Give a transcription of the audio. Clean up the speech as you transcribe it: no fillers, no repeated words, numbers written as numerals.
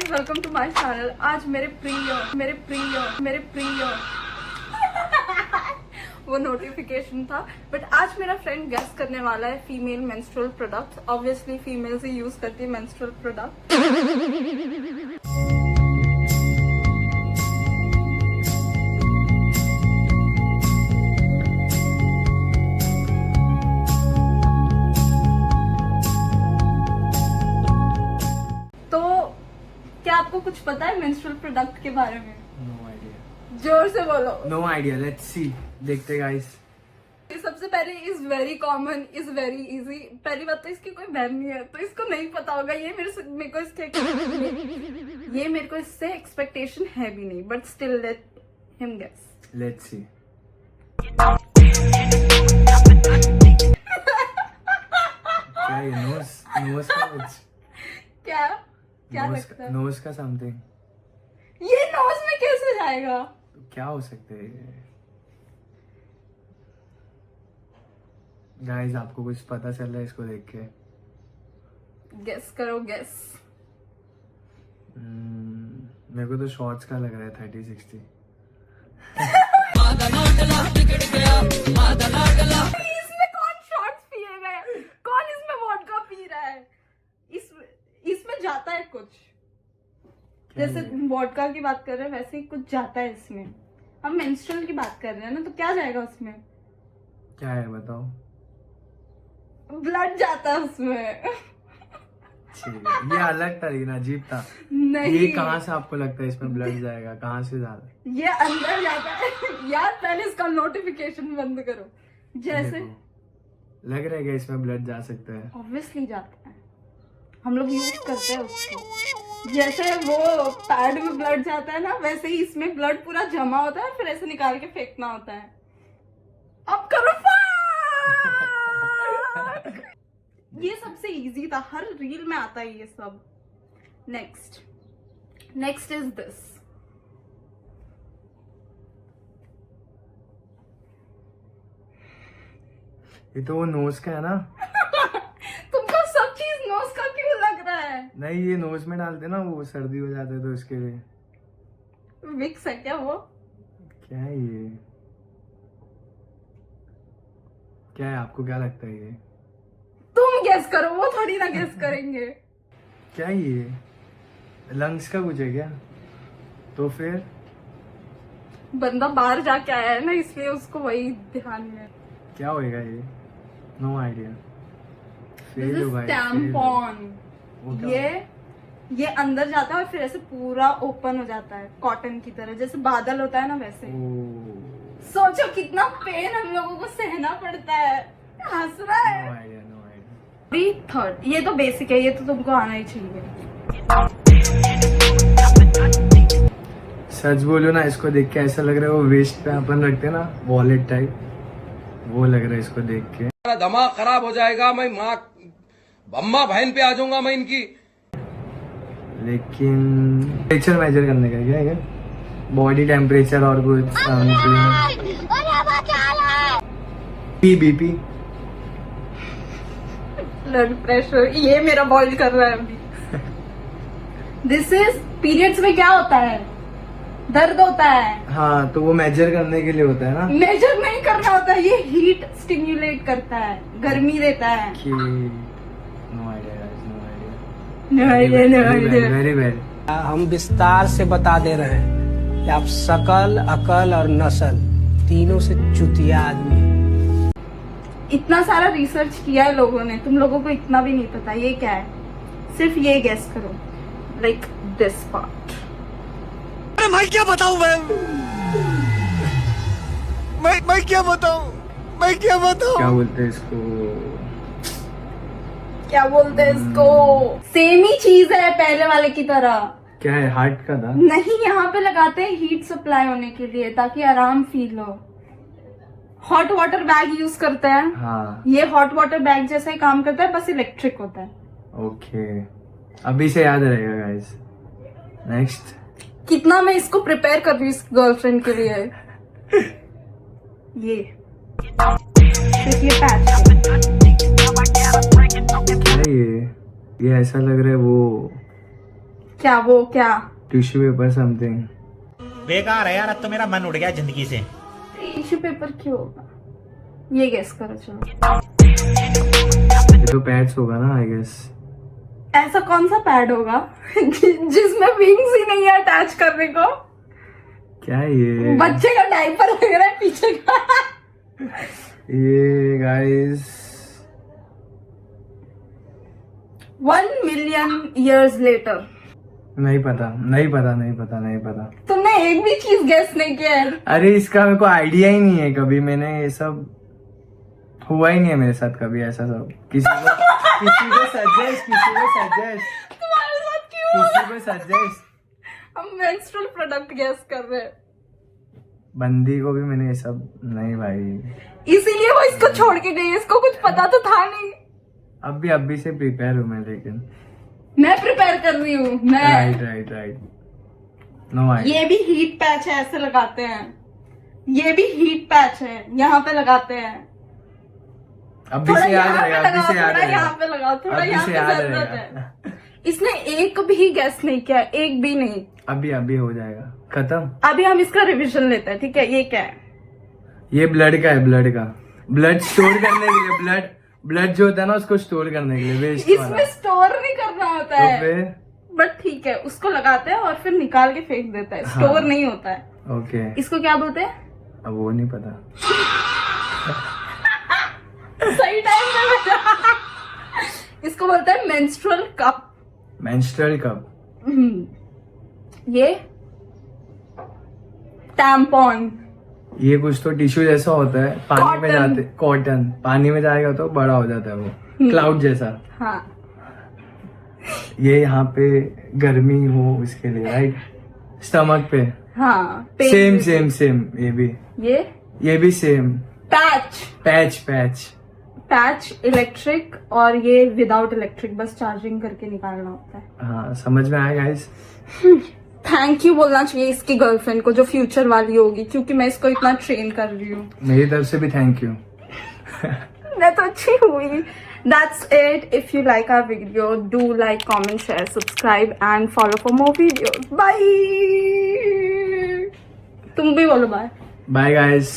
Guys, welcome to my channel. आज मेरे प्रिय वो नोटिफिकेशन था, बट आज मेरा फ्रेंड गेस करने वाला है female menstrual product. Obviously females ही यूज करती है मेंस्ट्रुअल प्रोडक्ट। तो क्या आपको कुछ पता है मेंस्ट्रुअल प्रोडक्ट के बारे में? No idea. जोर से बोलो। नो आइडिया, लेट्स सी, देखते गाइस। सबसे पहले is very common, is very easy. पहली बात तो इसकी कोई बहन नहीं है, तो इसको नहीं पता होगा। ये मेरे को इससे एक्सपेक्टेशन है भी नहीं, but still let him guess. Let's see. क्या ये नोज का कुछ? क्या क्या लगता है? नोज का समथिंग। ये नोज में कैसे जाएगा? क्या हो सकता है ये? गाइस, आपको कुछ पता चल रहा है इसको देख के? गेस करो, गेस। मेरे को तो शॉर्ट्स का लग रहा है 30-60। इसमें कौन शॉट्स पिएगा? कौन इसमें वोडका पी रहा है? इसमें जाता है कुछ, जैसे वोडका की बात कर रहे हैं वैसे ही कुछ जाता है इसमें। हम मेंस्ट्रुअल की बात कर रहे हैं ना, तो क्या जाएगा उसमें? क्या है बताओ? ब्लड जाता है उसमें। ठीक है, ये अलग था लेकिन अजीब था। नहीं, ये कहाँ से आपको लगता है इसमें ब्लड जाएगा? कहाँ से जाता? ये अंदर जाता है। यार पहले इसका नोटिफिकेशन बंद करो। जैसे लग रहा है कि इसमें ब्लड जा सकता है। ऑब्वियसली जाता है, हम लोग यूज करते हैं उसको। जैसे वो पैड में ब्लड जाता है ना, वैसे ही इसमें ब्लड पूरा जमा होता है, फिर ऐसे निकाल के फेंकना होता है। अब करो। ये सबसे इजी था, हर रील में आता है ये सब। Next is this. ये तो वो नोज का है ना? तुमको सब चीज नोज का क्यों लग रहा है? नहीं, ये नोज में डालते ना, वो सर्दी हो जाता है तो इसके लिए। विक्स है क्या वो? क्या है ये? क्या है, आपको क्या लगता है ये? तुम गेस करो, वो थोड़ी ना गेस करेंगे। क्या है ये? लंग्स का कुछ है क्या? तो फिर बंदा बाहर जाके आया है ना, इसलिए उसको वही ध्यान में। क्या होएगा ये? No idea. टैम्पॉन। ये अंदर जाता है और फिर ऐसे पूरा ओपन हो जाता है, कॉटन की तरह, जैसे बादल होता है ना वैसे। सोचो कितना पेन हम लोगों को सहना पड़ता है। हंस रहा है। No idea, no idea. Third, ये तो बेसिक है, ये तो तुमको आना ही चाहिए। सच बोलो ना, इसको देख के ऐसा लग रहा है वो वेस्ट पे अपन रखते हैं ना, वॉलेट टाइप, वो लग रहा है इसको देख के। दिमाग खराब हो जाएगा, मैं माँ अम्मा बहन पे आ जाऊंगा मैं इनकी। लेकिन टेम्परेचर मेजर करने का क्या है? बॉडी टेम्परेचर और कुछ बीपी, ब्लड प्रेशर, ये मेरा बॉइल कर रहा है अभी। दिस इज पीरियड्स में क्या होता है? दर्द होता है। हाँ, तो वो मेजर करने के लिए होता है ना? मेजर नहीं करना होता है, ये हीट स्टिम्युलेट करता है, गर्मी देता है। No idea, very very. हम विस्तार से बता दे रहे हैं कि आप शकल, अकल और नस्ल तीनों से चुतिया आदमी हैं। इतना सारा रिसर्च किया है लोगों ने, तुम लोगों को इतना भी नहीं पता ये क्या है। सिर्फ ये गेस करो, लाइक दिस पार्ट। अरे मैं क्या बताऊं? मैं क्या बताऊं? क्या बोलते हैं इसको? क्या बोलते हैं इसको? सेम ही चीज है पहले वाले की तरह। क्या है, हार्ट का था? नहीं, यहाँ पे लगाते हैं हीट सप्लाई होने के लिए, ताकि आराम फील हो। हॉट वाटर बैग यूज करते हैं। हाँ, ये हॉट वाटर बैग जैसा ही काम करता है, बस इलेक्ट्रिक होता है। ओके, अभी से याद रहेगा गाइस। नेक्स्ट। कितना मैं इसको प्रिपेयर कर रही हूँ इस गर्लफ्रेंड के लिए। ये पैच। क्या ये ऐसा लग रहा है वो क्या वो क्या टिश्यू पेपर समथिंग। बेकार है यार, अब तो मेरा मन उड़ गया जिंदगी से। टिश्यू पेपर क्यों होगा, ये गेस करो चलो। ये तो पैड्स होगा ना आई गेस। ऐसा कौन सा पैड होगा जिसमें विंग्स ही नहीं है अटैच करने को? क्या है ये? बच्चे का डायपर लग रहा है पीछे का। ये गाइस 1 million years later। नहीं पता नहीं पता नहीं पता नहीं पता। तुमने एक भी चीज गेस नहीं किया है। अरे इसका मेरे को आइडिया ही नहीं है, कभी मैंने ये सब हुआ ही नहीं है मेरे साथ कभी ऐसा सब। किसी को सजेस्ट तुम्हारे साथ क्यों? किसी को सजेस्ट। हम मेंस्ट्रुअल प्रोडक्ट गेस कर रहे हैं, बंदी को भी मैंने ये सब नहीं भाई। इसीलिए वो इसको छोड़ के गई, इसको कुछ पता तो था नहीं। अभी से प्रिपेयर हूँ मैं, लेकिन मैं प्रिपेयर कर रही हूँ मैं। राइट नो आई। ये भी हीट पैच है, ऐसे लगाते हैं। ये भी हीट पैच है, यहाँ पे लगाते हैं। अभी थोड़ा से याद यहाँ पे रहेगा, अभी लगाओ, से याद थोड़ा यहाँ रहेगा, पे लगाओ, थोड़ा अभी यहाँ से पे याद जरूरत रहेगा। है। इसने एक भी गैस नहीं किया, एक भी नहीं। अभी हो जाएगा खत्म। अभी हम इसका रिवीजन लेते हैं, ठीक है? ये क्या है? ये ब्लड का है, ब्लड स्टोर करने के लिए। ब्लड जो होता है ना उसको स्टोर करने के लिए, वेस्ट इसमें स्टोर नहीं करना होता तो है, फिर बट ठीक है, उसको लगाते हैं और फिर निकाल के फेंक देता है। हाँ। स्टोर नहीं होता है। ओके, इसको क्या बोलते हैं? अब वो नहीं पता। सही टाइम पे बता। इसको बोलते हैं मेंस्ट्रुअल कप। Menstrual cup. ये टैम्पॉन। ये कुछ तो टिश्यू जैसा होता है, पानी में Cotton। जाते, कॉटन पानी में जाएगा तो बड़ा हो जाता है वो, क्लाउड जैसा। हाँ, ये यहाँ पे गर्मी हो इसके लिए, राइट? स्टमक पे हाँ। सेम ये भी सेम। पैच पैच इलेक्ट्रिक, और ये विदाउट इलेक्ट्रिक, बस चार्जिंग करके निकालना होता है। हाँ, समझ में आया गाइस। थैंक यू बोलना चाहिए इसकी गर्लफ्रेंड को जो फ्यूचर वाली होगी, क्योंकि मैं इसको इतना ट्रेन कर रही हूँ। मेरी तरफ से भी थैंक यू। मैं तो अच्छी हुई। That's it. If you like our video, do like, comment, share, subscribe and follow for more videos. Bye. तुम भी बोलो bye. Bye guys.